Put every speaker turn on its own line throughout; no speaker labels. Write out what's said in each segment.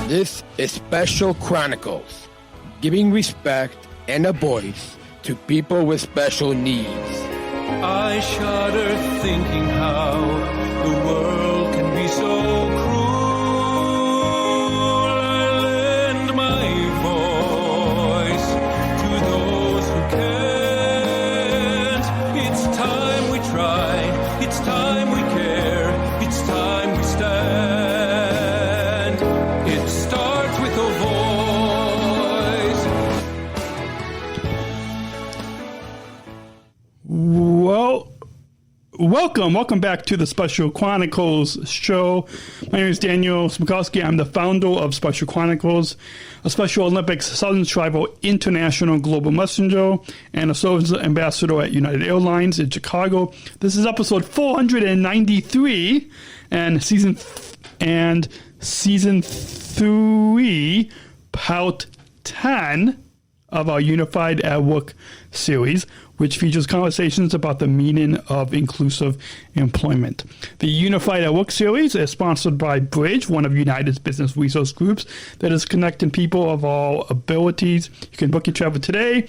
This is Special Chronicles, giving respect and a voice to people with special needs.
I shudder thinking how the world can be so cruel. I lend my voice to those who can't. It's time we try, it's time we care, it's time we stand. It starts with a voice.
Welcome back to the Special Chronicles show. My name is Daniel Smikowski. I'm the founder of Special Chronicles, a Special Olympics Southern Tribal International Global Messenger, and a SOSA ambassador at United Airlines in Chicago. This is episode 493 and season 3, part 10 of our Unified at Work series, which features conversations about the meaning of inclusive employment. The Unified at Work series is sponsored by Bridge, one of United's business resource groups that is connecting people of all abilities. You can book your travel today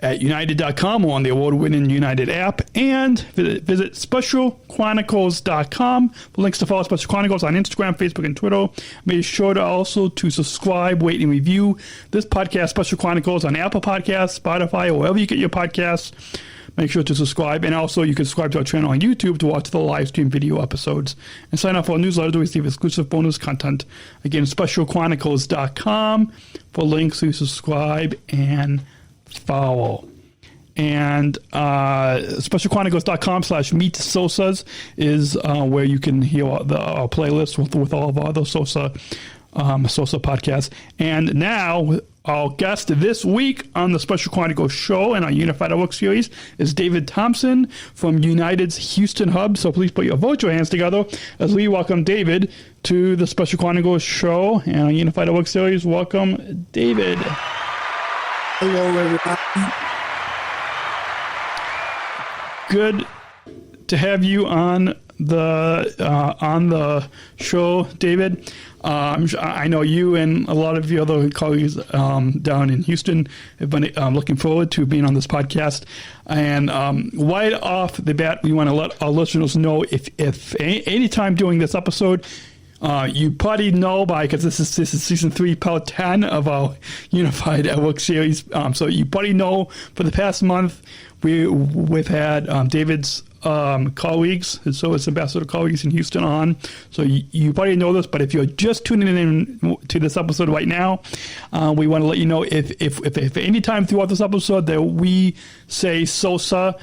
at united.com or on the award-winning United app, and visit specialchronicles.com for links to follow Special Chronicles on Instagram, Facebook, and Twitter. Make sure to also to subscribe, rate, and review this podcast, Special Chronicles, on Apple Podcasts, Spotify, or wherever you get your podcasts. Make sure to subscribe, and also you can subscribe to our channel on YouTube to watch the live stream video episodes and sign up for our newsletter to receive exclusive bonus content. Again, specialchronicles.com for links to subscribe and follow. And specialchronicles.com/meet SOSAs is where you can hear our playlist with all of our other SOSA podcasts. And now our guest this week on the Special Chronicles show and our Unified at Work series is David Thompson from United's Houston hub. So please put your virtual hands together as we welcome David to the Special Chronicles show and our Unified at Work series. Welcome, David.
Hello, everybody.
Good to have you on the show, David. I know you and a lot of your other colleagues down in Houston have been looking forward to being on this podcast. And right off the bat, we want to let our listeners know if any time during this episode, you probably know because this is season 3, part 10 of our Unified at Work series. So you probably know for the past month we've had David's colleagues, so it's ambassador colleagues in Houston on. So you probably know this, but if you're just tuning in to this episode right now, we want to let you know if any time throughout this episode that we say SOSA,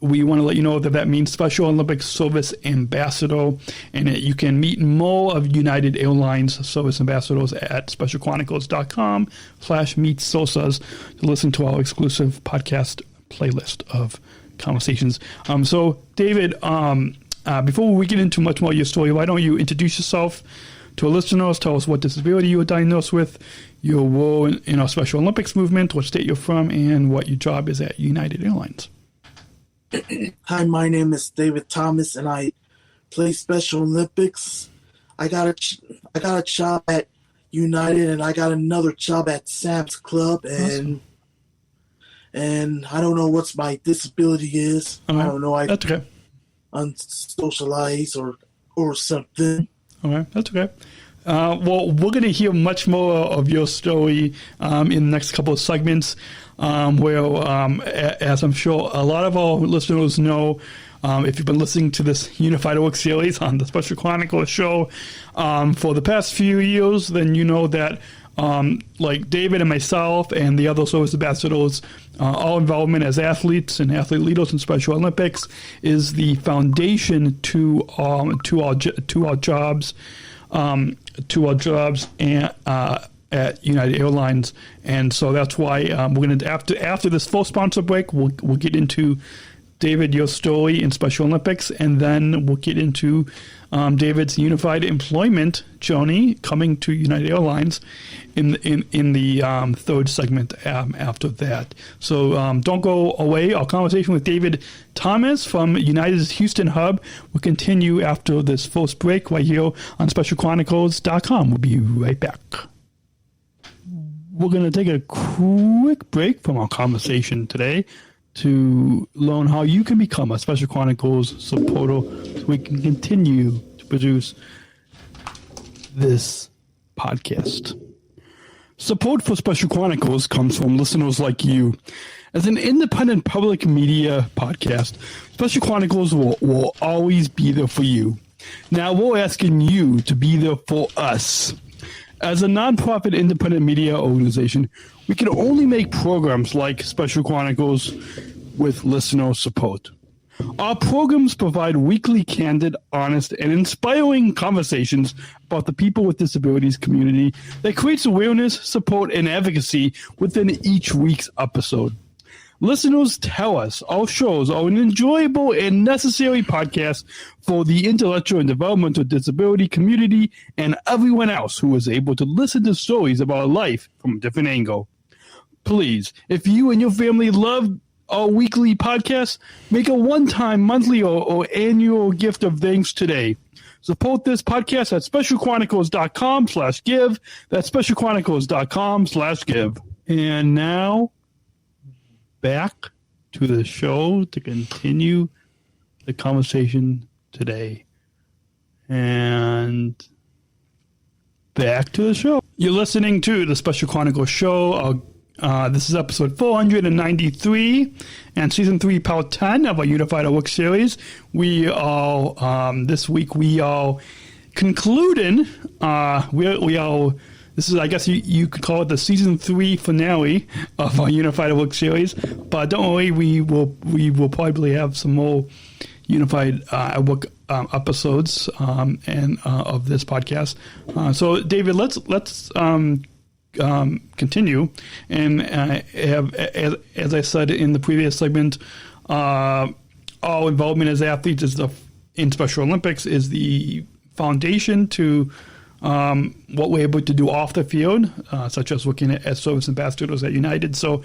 we want to let you know that means Special Olympics Service Ambassador, and you can meet more of United Airlines Service Ambassadors at specialchronicles.com/meet SOSAs to listen to our exclusive podcast playlist of conversations. So, David, before we get into much more of your story, why don't you introduce yourself to our listeners? Tell us what disability you were diagnosed with, your role in our Special Olympics movement, what state you're from, and what your job is at United Airlines.
Hi, my name is David Thomas, and I play Special Olympics. I got a job at United, and I got another job at Sam's Club, and I don't know what my disability is. I don't know.
That's okay.
Unsocialized or something.
Okay, that's okay. Well, we're going to hear much more of your story in the next couple of segments, where, as I'm sure a lot of our listeners know, if you've been listening to this Unified at Work series on the Special Chronicles show for the past few years, then you know that like David and myself and the other service ambassadors, our involvement as athletes and athlete leaders in Special Olympics is the foundation to our jobs and at United Airlines, and so that's why we're going to after this full sponsor break, we'll get into David, your story in Special Olympics, and then we'll get into David's unified employment journey coming to United Airlines in the third segment after that. So don't go away. Our conversation with David Thomas from United's Houston hub will continue after this first break right here on SpecialChronicles.com. We'll be right back. We're going to take a quick break from our conversation today to learn how you can become a Special Chronicles supporter so we can continue to produce this podcast. Support for Special Chronicles comes from listeners like you. As an independent public media podcast, Special Chronicles will always be there for you. Now we're asking you to be there for us. As a nonprofit independent media organization, we can only make programs like Special Chronicles with listener support. Our programs provide weekly, candid, honest, and inspiring conversations about the people with disabilities community that creates awareness, support, and advocacy within each week's episode. Listeners tell us our shows are an enjoyable and necessary podcast for the intellectual and developmental disability community and everyone else who is able to listen to stories about life from a different angle. Please, if you and your family love our weekly podcast, make a one-time, monthly, or annual gift of thanks today. Support this podcast at specialchronicles.com/give. That's specialchronicles.com/give. And now, back to the show to continue the conversation today. And back to the show. You're listening to the Special Chronicles show. This is episode 493 and season 3, part 10 of our Unified at Work series. We are, this week, we are concluding, this is, I guess you could call it the season 3 finale of our Unified at Work series. But don't worry, we will probably have some more Unified at Work episodes and of this podcast. So, David, let's continue. And as I said in the previous segment, our involvement as athletes in Special Olympics is the foundation to what we're able to do off the field, such as working as service ambassadors at United. So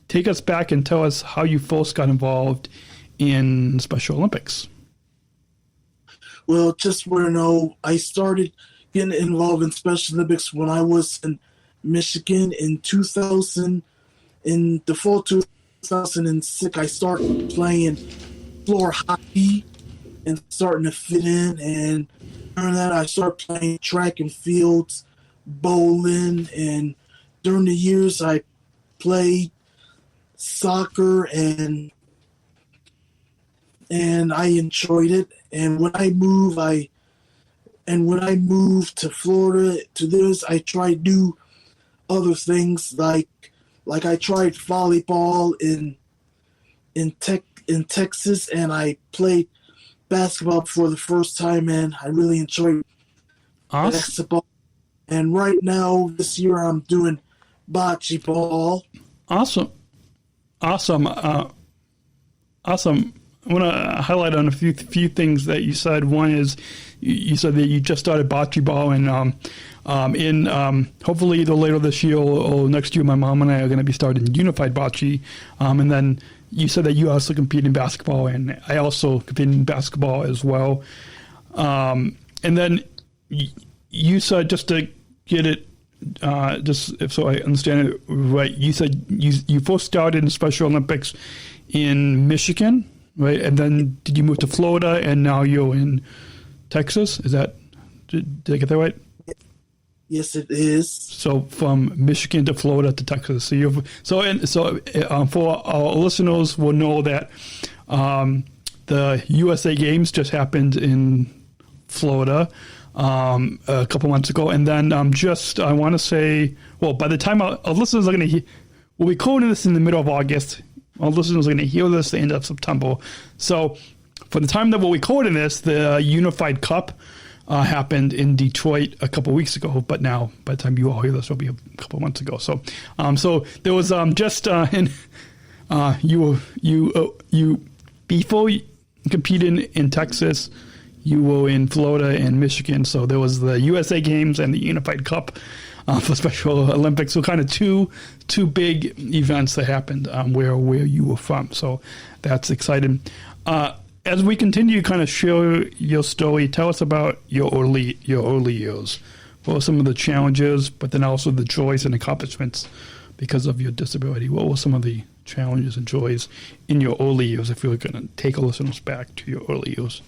take us back and tell us how you first got involved in Special Olympics.
Well, just want to know, I started getting involved in Special Olympics when I was in Michigan in 2000. In the fall 2006, I started playing floor hockey and starting to fit in. And during that, I started playing track and fields, bowling. And during the years, I played soccer and I enjoyed it. And when I moved, to Florida to this, I tried to do other things like I tried volleyball in Texas, and I played basketball for the first time, and I really enjoyed basketball. And right now, this year, I'm doing bocce ball.
Awesome. I want to highlight on a few things that you said. One is you said that you just started bocce ball, and hopefully either later this year or next year, my mom and I are going to be starting unified bocce. And then you said that you also compete in basketball, and I also compete in basketball as well. And then you said, just to get it, just so I understand it right, you said you first started in Special Olympics in Michigan. Right, and then did you move to Florida, and now you're in Texas? Is that, did I get that right?
Yes, it is.
So from Michigan to Florida to Texas. So for our listeners will know that the USA Games just happened in Florida a couple months ago, and then I want to say, well, by the time our listeners are going to hear, we'll be calling this in the middle of August. Our listeners are going to hear this at the end of September. So for the time that we're recording this, the Unified Cup happened in Detroit a couple weeks ago. But now, by the time you all hear this, it'll be a couple months ago. So so there was You before you competed in Texas, you were in Florida and Michigan. So there was the USA Games and the Unified Cup for Special Olympics. So kind of two big events that happened where you were from. So that's exciting. As we continue to kind of share your story, tell us about your early years. What were some of the challenges, but then also the joys and accomplishments because of your disability? What were some of the challenges and joys in your early years, if you were going to take a listeners back to your early years?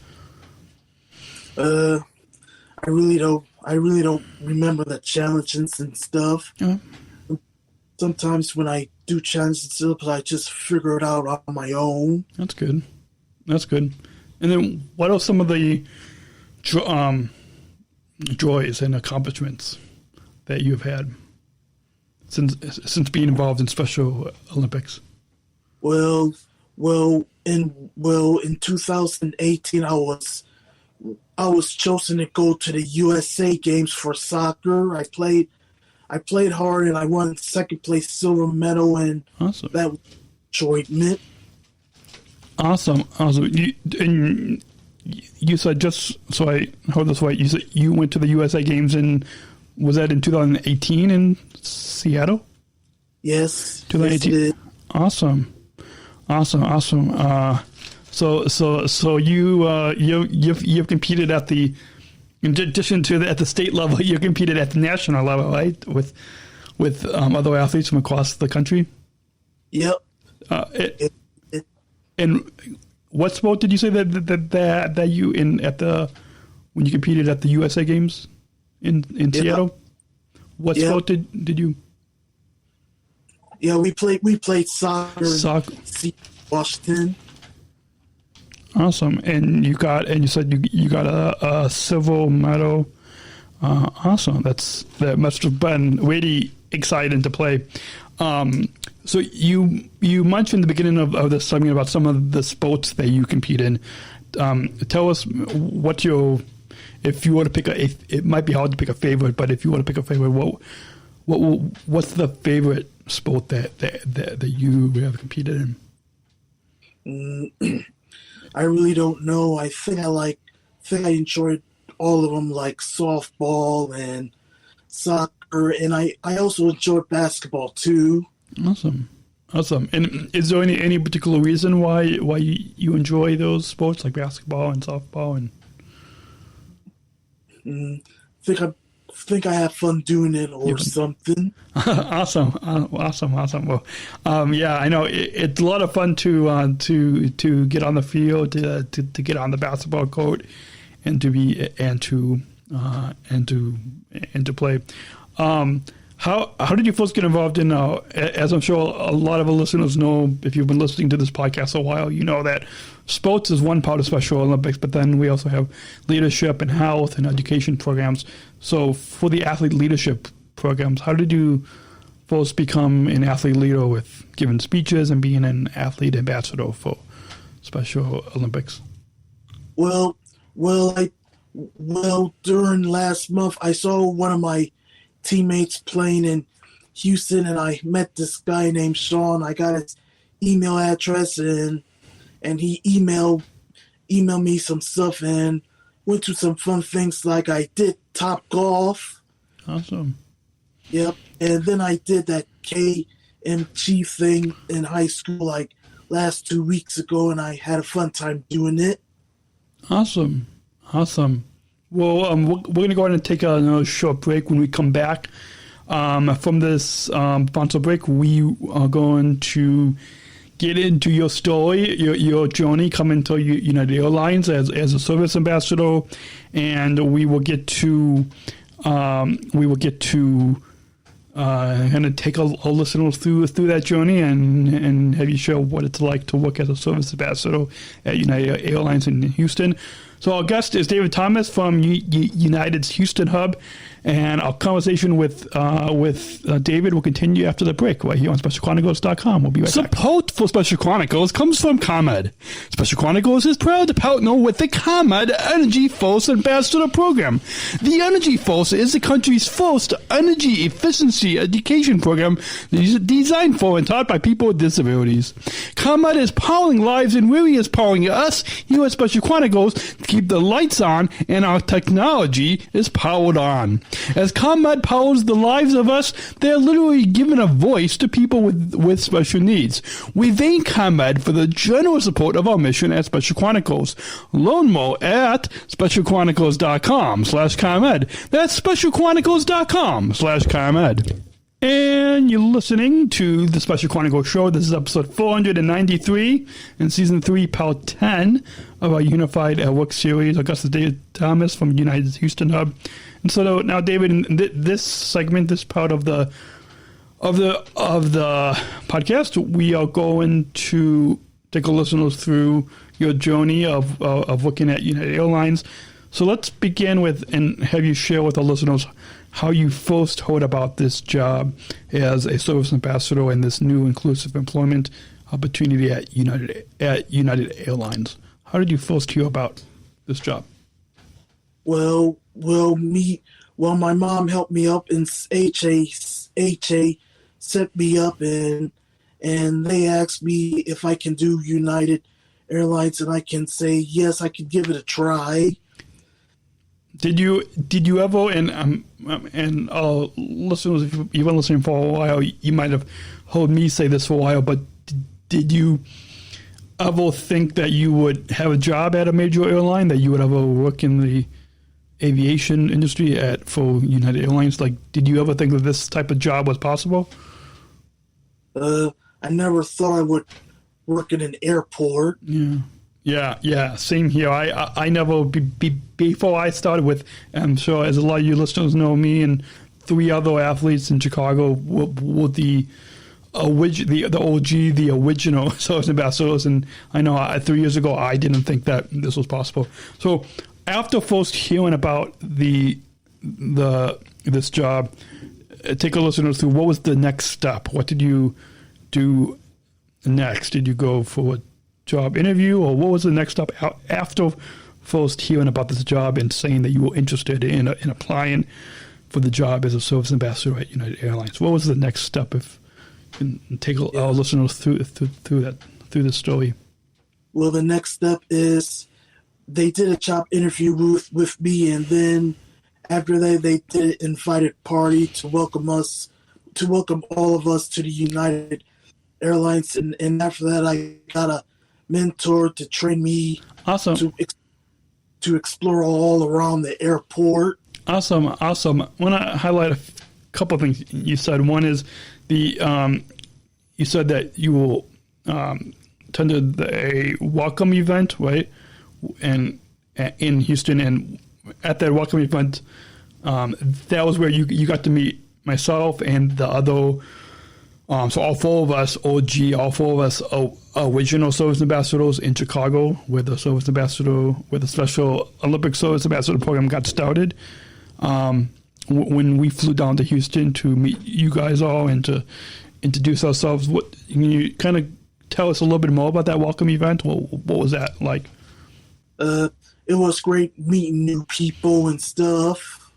I really don't remember the challenges and stuff.
Uh-huh.
Sometimes when I do challenges and stuff, I just figure it out on my own.
That's good. And then what are some of the joys and accomplishments that you've had since being involved in Special Olympics?
Well, in 2018, I was chosen to go to the USA Games for soccer. I played hard and I won second place silver medal, and
awesome.
That was enjoyment.
Awesome. You said, just so I heard this right, you said you went to the USA Games was that in 2018 in Seattle?
Yes.
2018.
Yes,
Awesome. So you've competed at the, in addition to at the state level, you competed at the national level, right? With other athletes from across the country.
Yep.
And what sport did you say that you when you competed at the USA Games in Seattle? What sport did you?
Yeah, we played soccer. In Washington.
Awesome, and you said you got a silver medal. Awesome, that must have been really exciting to play. So you mentioned in the beginning of this something about some of the sports that you compete in. Tell us what if you were to pick it might be hard to pick a favorite, but if you want to pick a favorite, what's the favorite sport that you have competed
in? I really don't know. I think I enjoyed all of them, like softball and soccer, and I also enjoyed basketball too.
Awesome. And is there any particular reason why you enjoy those sports like basketball and softball? And
think I have fun doing it or something.
Awesome. Well, yeah, I know it's a lot of fun to get on the field, to get on the basketball court, and to play. How did you first get involved in? As I'm sure a lot of our listeners know, if you've been listening to this podcast a while, you know that sports is one part of Special Olympics, but then we also have leadership and health and education programs. So for the athlete leadership programs, how did you first become an athlete leader with giving speeches and being an athlete ambassador for Special Olympics?
Well, during last month, I saw one of my teammates playing in Houston, and I met this guy named Sean. I got his email address, and he emailed me some stuff, and went to some fun things, like I did Top Golf.
Awesome.
Yep. And then I did that KMG thing in high school like last 2 weeks ago, and I had a fun time doing it.
Awesome. Well, we're going to go ahead and take another short break. When we come back from this sponsor break, we are going to get into your story, your journey coming to United Airlines as a service ambassador, and we will get to kind of take our listeners through that journey and have you share what it's like to work as a service ambassador at United Airlines in Houston. So our guest is David Thomas from United's Houston hub, and our conversation with David will continue after the break right here on SpecialChronicles.com. We'll be right back. Support for Special Chronicles comes from ComEd. Special Chronicles is proud to partner with the ComEd Energy Force Ambassador Program. The Energy Force is the country's first energy efficiency education program designed for and taught by people with disabilities. ComEd is powering lives, and really is powering us here at Special Chronicles to keep the lights on and our technology is powered on. As ComEd powers the lives of us, they're literally giving a voice to people with special needs. We thank ComEd for the generous support of our mission at Special Chronicles. Learn more at specialchronicles.com/ComEd. That's specialchronicles.com/ComEd. And you're listening to the Special Chronicles Show. This is episode 493 in Season 3, Part 10 of our Unified at Work series. Our guest is David Thomas from United's Houston hub. And so now, David, in this segment, this part of the podcast, we are going to take our listeners through your journey of working at United Airlines. So let's begin with and have you share with our listeners how you first heard about this job as a service ambassador and this new inclusive employment opportunity at United Airlines. How did you first hear about this job?
My mom helped me up, and HA set me up, and they asked me if I can do United Airlines, and I can say yes, I could give it a try.
Did you ever, and listeners, if you've been listening for a while, you might have heard me say this for a while, but did you ever think that you would have a job at a major airline, that you would ever work in the aviation industry for United Airlines? Like, did you ever think that this type of job was possible?
I never thought I would work in an airport.
Yeah. Same here. I never, before I started with, I'm sure as a lot of you listeners know, me and 3 other athletes in Chicago were the original service ambassadors. And I know 3 years ago, I didn't think that this was possible. So after first hearing about this job, take a listeners through what was the next step. What did you do next? Did you go for a job interview, or what was the next step after first hearing about this job and saying that you were interested in applying for the job as a service ambassador at United Airlines? What was the next step? If you can take our listeners through this story.
Well, the next step is they did a job interview with me, and then after that, they did an invited party to welcome all of us to the United Airlines, and after that, I got a mentor to train me.
Awesome.
To explore all around the airport.
Awesome. I want to highlight a couple of things you said. One is you said that you attended a welcome event, right? And in Houston, and at that welcome event, that was where you got to meet myself and the other. So all 4 of us, all 4 of us original service ambassadors in Chicago, where the Special Olympics Service Ambassador program got started. When we flew down to Houston to meet you guys all and to introduce ourselves, can you kind of tell us a little bit more about that welcome event? What was that like?
It was great meeting new people and stuff.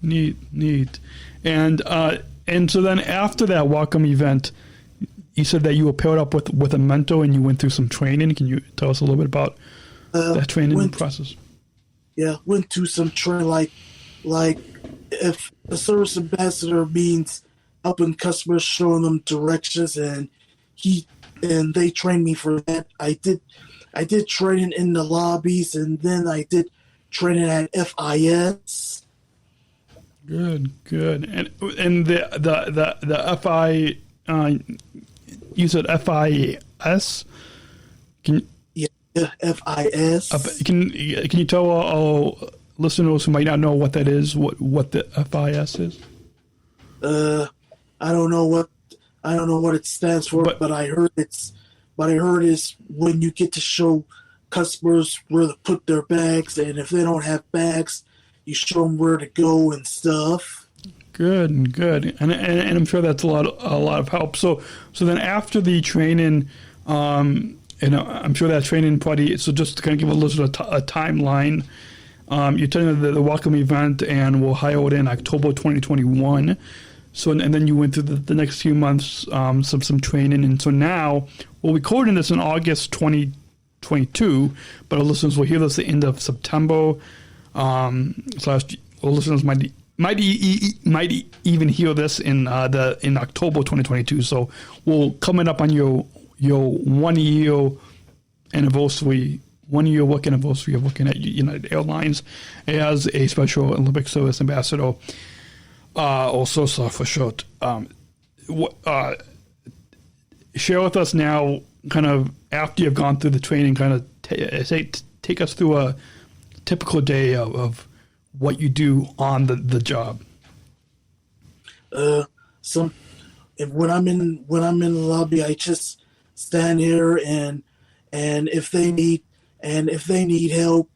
Neat. And so then after that welcome event, you said that you were paired up with a mentor and you went through some training. Can you tell us a little bit about that training process?
Yeah, went through some training, like if a service ambassador means helping customers, showing them directions, and they trained me for that. I did training in the lobbies, and then I did training at FIS.
Good. And the FI, you said FIS?
FIS.
Can you tell our listeners who might not know what that is, what the FIS is?
I don't know what it stands for, but I heard it's when you get to show customers where to put their bags, and if they don't have bags, you show them where to go and stuff.
Good, and I'm sure that's a lot of help. So then after the training, I'm sure that training probably. So just to kind of give a little a timeline, you're telling me the welcome event and we'll hire it in October 2021. So and then you went through the next few months some training, and so now we're recording this in August 2022, but our listeners will hear this at the end of September. Our listeners might even hear this in October 2022. So we're coming up on your 1 year anniversary, 1 year work anniversary of working at United Airlines as a Special Olympic Service Ambassador, or SOSA for short. Share with us now, kind of after you've gone through the training, kind of take us through a typical day of what you do on the job.
When I'm in the lobby, I just stand here and if they need help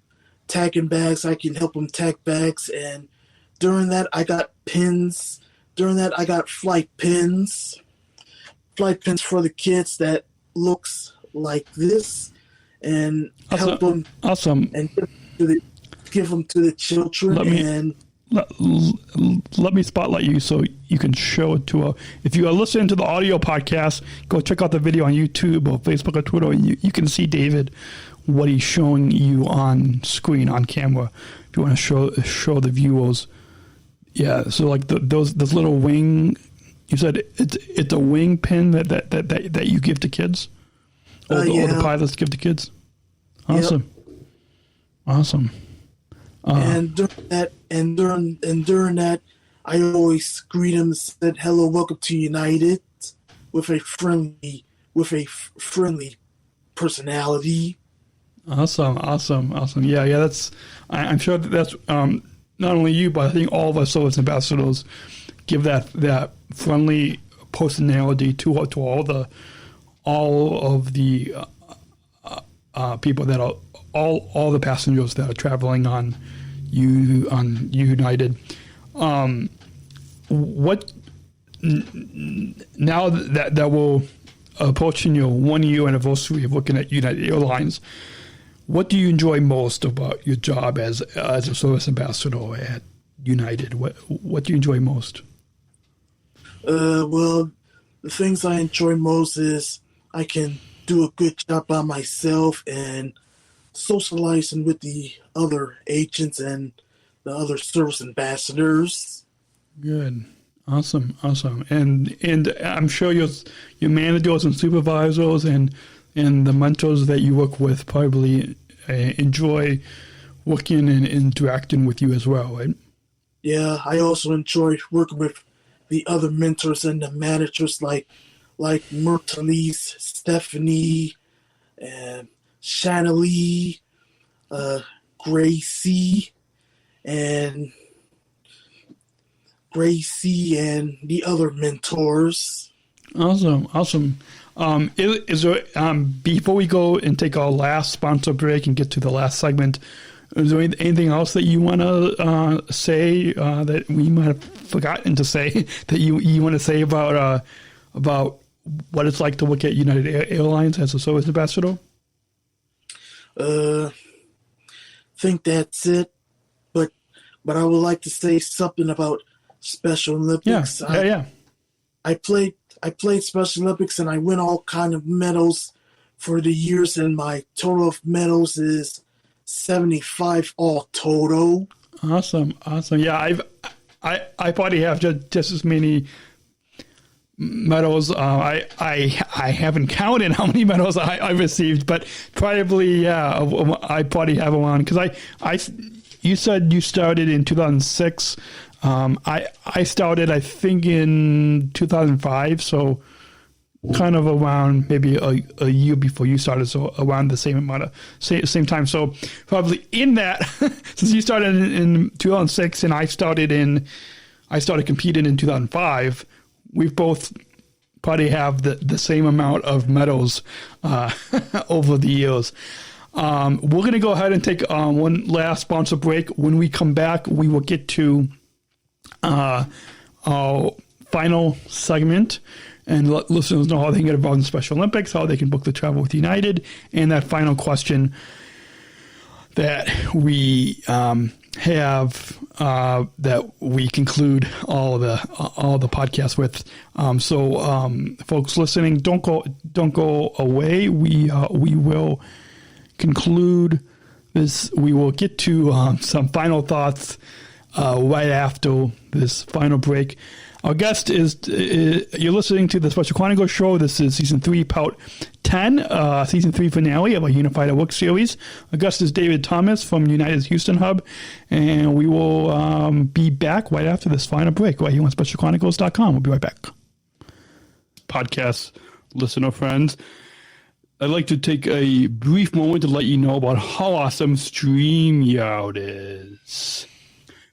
tagging bags, I can help them tag bags. And during that, I got pins. During that, I got flight pins for the kids that looks like this, and help them.
Awesome.
And give them to the children.
Let me spotlight you so you can show it to if you are listening to the audio podcast, go check out the video on YouTube or Facebook or Twitter, and you can see David, what he's showing you on screen, on camera, if you want to show the viewers. Yeah, so like those little wing, you said it's a wing pin that you give to kids? Or the pilots give to kids? Awesome. Yep. Awesome.
And during that, I always greet them and said, "Hello, welcome to United," with a friendly personality.
Awesome. Yeah. That's. I'm sure that's not only you, but I think all of us service ambassadors give that friendly personality to all of the people that are all the passengers that are traveling on United. What now that we're approaching your 1 year anniversary of working at United Airlines, what do you enjoy most about your job as a service ambassador at United? What do you enjoy most?
Well, the things I enjoy most is I can do a good job by myself and socializing with the other agents and the other service ambassadors.
Good. Awesome. And I'm sure your managers and supervisors and the mentors that you work with probably enjoy working and interacting with you as well, right?
Yeah, I also enjoy working with the other mentors and the managers like Myrtalise, Stephanie, and Shanalee, Gracie, and the other mentors.
Awesome. Is there, before we go and take our last sponsor break and get to the last segment, is there anything else that you want to say that we might have forgotten to say that you want to say about what it's like to work at United Airlines as a service ambassador?
Think that's it, but I would like to say something about Special Olympics.
Yeah.
I played Special Olympics and I win all kind of medals for the years, and my total of medals is 75 all total.
Awesome. Yeah, I probably have just as many medals. I haven't counted how many medals I received, but probably I probably have one because you said you started in 2006. I started, I think, in 2005, so kind of around maybe a year before you started, so around the same amount of same time. So probably in that, since you started in 2006 and I started competing in 2005, we both probably have the same amount of medals over the years. We're going to go ahead and take one last sponsor break. When we come back, we will get to our final segment and let listeners know how they can get involved in the Special Olympics, how they can book the travel with United, and that final question that we have that we conclude all the podcasts with. So folks listening, don't go away. We will conclude this. We will get to some final thoughts right after this final break. Our guest is you're listening to the Special Chronicles show. This is season 3, part 10, season 3 finale of our Unified at Work series. Our guest is David Thomas from United's Houston hub, and we will be back right after this final break right here on SpecialChronicles.com. We'll be right back. Podcast listener friends, I'd like to take a brief moment to let you know about how awesome StreamYard is.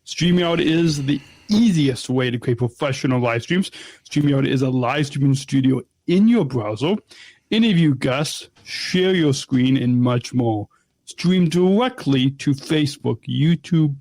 StreamYard is the easiest way to create professional live streams. StreamYard is a live streaming studio in your browser. Interview guests, share your screen, and much more. Stream directly to Facebook, YouTube,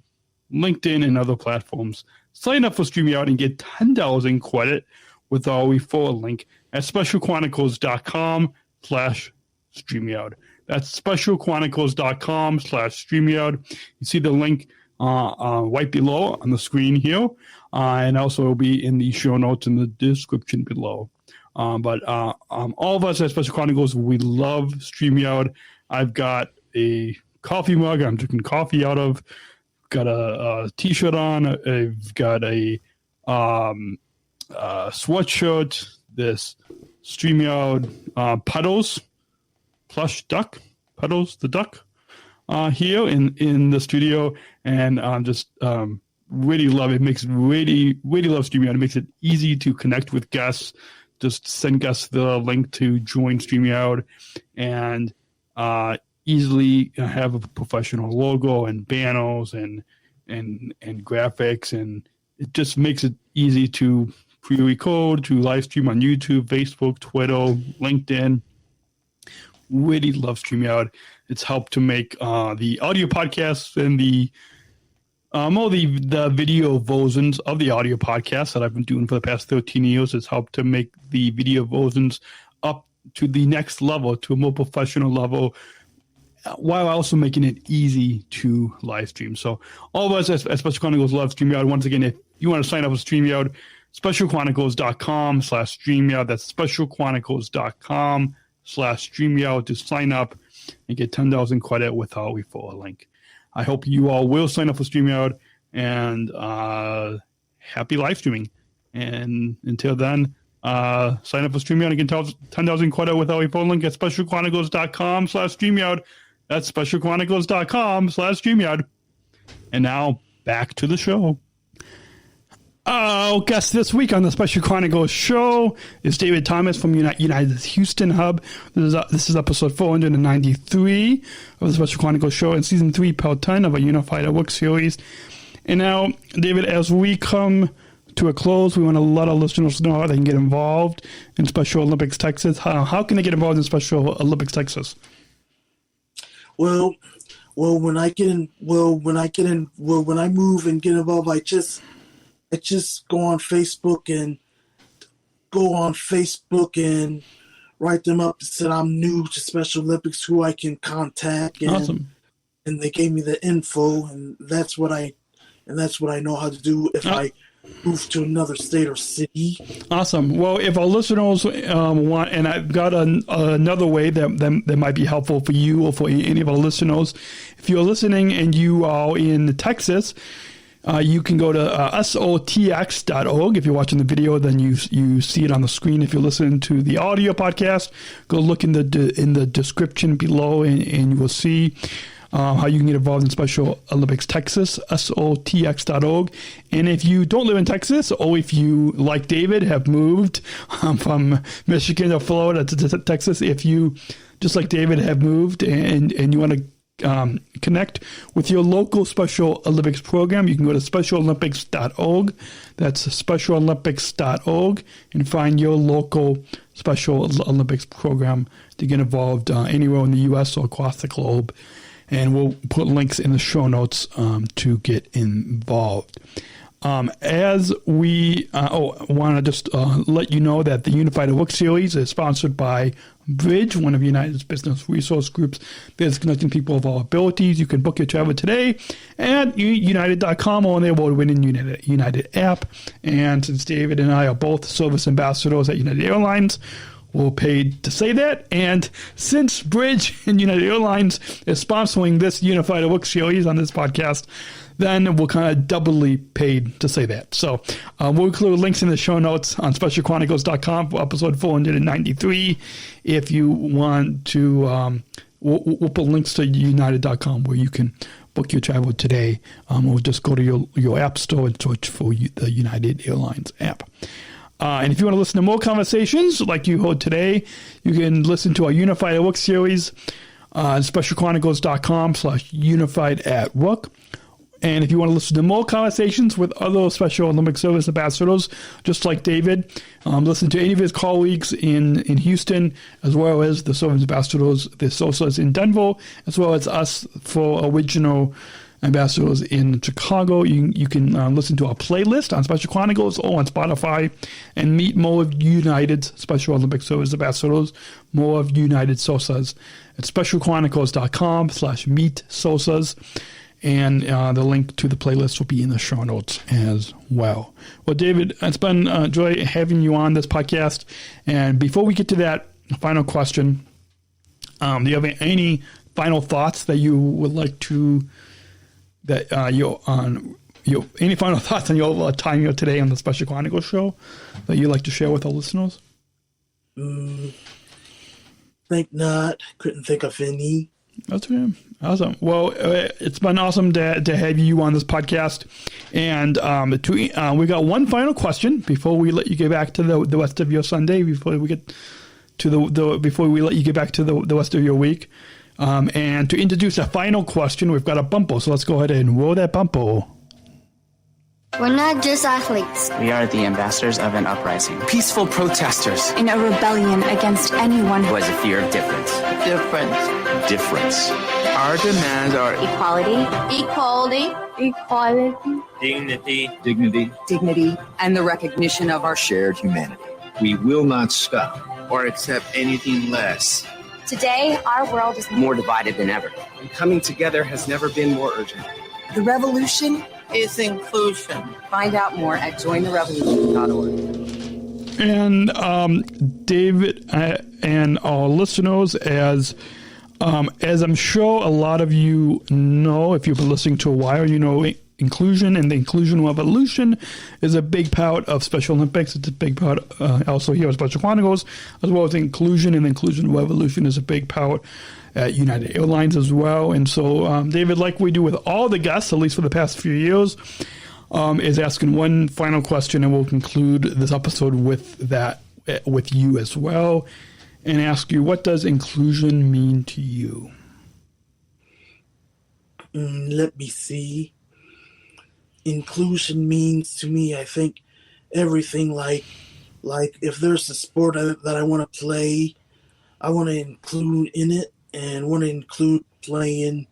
LinkedIn, and other platforms. Sign up for StreamYard and get $10 in credit with our referral link at specialchronicles.com/StreamYard. That's specialchronicles.com/StreamYard. You see the link right below on the screen here, and also will be in the show notes in the description below. But all of us at Special Chronicles, we love StreamYard. I've got a coffee mug I'm drinking coffee out of. Got a t-shirt on. I've got a sweatshirt. This StreamYard Puddles plush duck. Puddles the duck. Here in the studio, and just really love it. Makes really love StreamYard. It makes it easy to connect with guests. Just send guests the link to join StreamYard, and easily have a professional logo and banners and graphics, and it just makes it easy to pre-record, to live stream on YouTube, Facebook, Twitter, LinkedIn. Really love StreamYard. It's helped to make the audio podcasts and the video versions of the audio podcasts that I've been doing for the past 13 years. It's helped to make the video versions up to the next level, to a more professional level, while also making it easy to live stream. So all of us at Special Chronicles love StreamYard. Once again, if you want to sign up with StreamYard, specialchronicles.com/StreamYard. That's specialchronicles.com/StreamYard to sign up and get $10 in credit with our referral link. I hope you all will sign up for StreamYard, and happy live streaming. And until then, sign up for StreamYard and get $10 in credit with our referral link at specialchronicles.com/StreamYard. That's specialchronicles.com/StreamYard. And now back to the show. Our guest this week on the Special Chronicles show is David Thomas from United's Houston hub. This is episode 493 of the Special Chronicles show in season 3, part 10 of a Unified at Work series. And now, David, as we come to a close, we want to let our listeners know how they can get involved in Special Olympics Texas. How can they get involved in Special Olympics Texas?
When I move and get involved, I just go on Facebook and write them up and said I'm new to Special Olympics, who I can contact. And,
awesome.
And they gave me the info, and that's what I know how to do if I move to another state or city.
Awesome. Well, if our listeners want, and I've got another way that might be helpful for you or for any of our listeners. If you're listening and you are in Texas, you can go to sotx.org. If you're watching the video, then you see it on the screen. If you're listening to the audio podcast, go look in the description below, and you will see how you can get involved in Special Olympics Texas, sotx.org. And if you don't live in Texas, or if you, like David, have moved from Michigan or Florida to Texas, if you, just like David, have moved and you want to connect with your local Special Olympics program, you can go to specialolympics.org. That's specialolympics.org and find your local Special Olympics program to get involved anywhere in the U.S. or across the globe. And we'll put links in the show notes to get involved. As we want to just let you know that the Unified at Work series is sponsored by Bridge, one of United's business resource groups that's connecting people of all abilities. You can book your travel today at united.com on the award-winning United app. And since David and I are both service ambassadors at United Airlines, we're paid to say that. And since Bridge and United Airlines is sponsoring this Unified at Work series on this podcast, then we're kind of doubly paid to say that. So we'll include links in the show notes on specialchronicles.com for episode 493. If you want to, we'll put links to united.com where you can book your travel today. Or just go to your app store and search for the United Airlines app. And if you want to listen to more conversations like you heard today, you can listen to our Unified at Work series on specialchronicles.com/unified at work. And if you want to listen to more conversations with other Special Olympic Service ambassadors, just like David, listen to any of his colleagues in Houston, as well as the service ambassadors, the SOSAs in Denver, as well as us for original ambassadors in Chicago. You can listen to our playlist on Special Chronicles or on Spotify and meet more of United's Special Olympic Service ambassadors, more of United SOSAs at specialchronicles.com/meet SOSAs. And the link to the playlist will be in the show notes as well. Well, David, it's been a joy having you on this podcast. And before we get to that final question, do you have any final thoughts that you would like to, any final thoughts on your time here today on the Special Chronicles show that you'd like to share with our listeners?
Think not. Couldn't think of any.
That's okay. Awesome. Well, it's been awesome to have you on this podcast. And we got one final question before we let you get back to the rest of your Sunday. Before we get to before we let you get back to the rest of your week. And to introduce a final question, we've got a bumper. So let's go ahead and roll that bumper.
We're not just athletes.
We are the ambassadors of an uprising.
Peaceful protesters.
In a rebellion against anyone
who has a fear of difference.
Difference.
Our demands are
equality,
dignity, and the recognition of our shared humanity.
We will not stop or accept anything less.
Today, our world is
more divided than ever.
And coming together has never been more urgent.
The revolution
is inclusion.
Find out more at jointherevolution.org.
And David and our listeners, as I'm sure a lot of you know, if you've been listening to a while, you know inclusion and the inclusion revolution is a big part of Special Olympics. It's a big part also here at Special Chronicles, as well as inclusion, and the inclusion revolution is a big part at United Airlines as well. And so, David, like we do with all the guests, at least for the past few years, is asking one final question, and we'll conclude this episode with that, with you as well, and ask you, what does inclusion mean to you?
Let me see. Inclusion means to me, I think, everything like if there's a sport that I want to play, I want to include in it, and want to include playing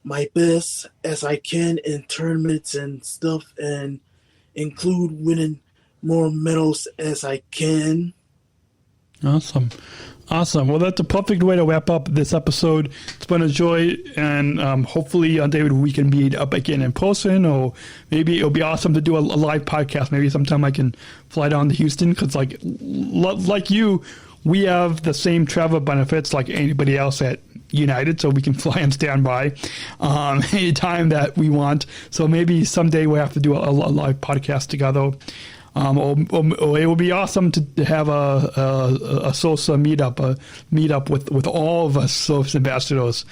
my best as I can in tournaments and stuff, and include winning more medals as I can.
Awesome. Well, that's a perfect way to wrap up this episode. It's been a joy, and hopefully, David, we can meet up again in person, or maybe it'll be awesome to do a live podcast. Maybe sometime I can fly down to Houston, because like you, we have the same travel benefits like anybody else at United, so we can fly and stand by anytime that we want. So maybe someday we'll have to do a live podcast together. Or it would be awesome to have a SOSA meetup with all of us SOSA ambassadors.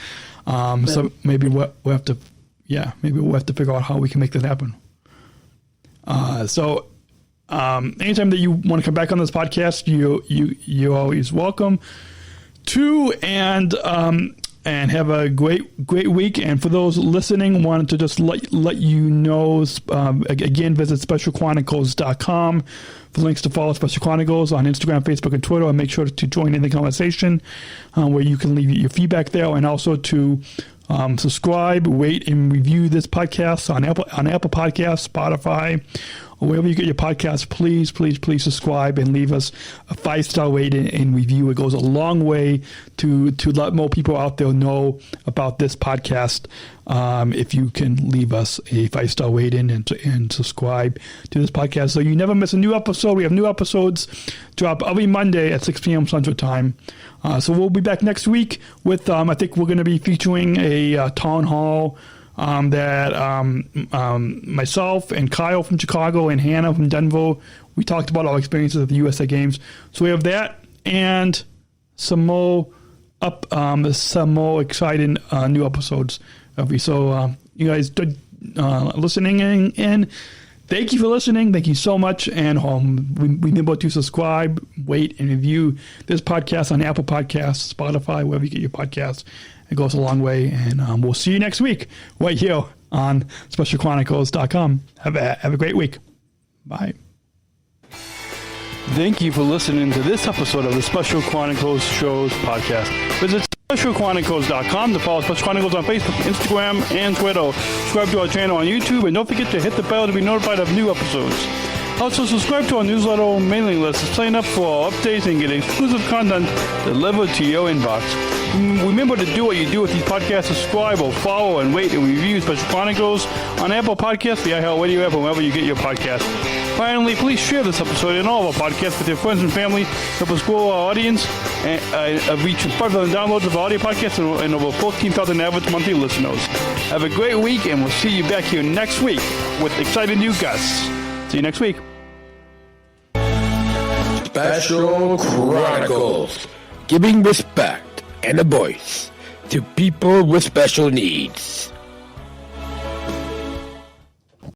So maybe we'll have to figure out how we can make that happen. So anytime that you want to come back on this podcast, you're always welcome to. And and have a great week. And for those listening, wanted to just let you know, again, visit specialchronicles.com for links to follow Special Chronicles on Instagram, Facebook, and Twitter. And make sure to join in the conversation where you can leave your feedback there, and also to subscribe, rate, and review this podcast on Apple Podcasts, Spotify, or wherever you get your podcasts. Please subscribe and leave us a 5-star rating and review. It goes a long way to let more people out there know about this podcast. If you can leave us a 5-star rating and subscribe to this podcast, so you never miss a new episode. We have new episodes drop every Monday at 6 p.m. Central Time. So we'll be back next week with, I think we're going to be featuring a town hall that myself and Kyle from Chicago and Hannah from Denver, we talked about our experiences at the USA Games. So we have that and some more exciting new episodes. So you guys listening and thank you for listening. Thank you so much. And remember to subscribe, rate, and review this podcast on Apple Podcasts, Spotify, wherever you get your podcasts. It goes a long way. And we'll see you next week right here on SpecialChronicles.com. Have a great week. Bye. Thank you for listening to this episode of the Special Chronicles Shows podcast. Visit SpecialChronicles.com to follow Special Chronicles on Facebook, Instagram, and Twitter. Subscribe to our channel on YouTube, and don't forget to hit the bell to be notified of new episodes. Also, subscribe to our newsletter mailing list to sign up for our updates and get exclusive content delivered to your inbox. Remember to do what you do with these podcasts. Subscribe or follow and rate and review Special Chronicles on Apple Podcasts, the iHeartRadio app, or wherever you get your podcasts. Finally, please share this episode and all of our podcasts with your friends and family. Help us grow our audience and reach 5,000 downloads of our audio podcasts and over 14,000 average monthly listeners. Have a great week, and we'll see you back here next week with exciting new guests. See you next week.
Special Chronicles, giving respect and a voice to people with special needs.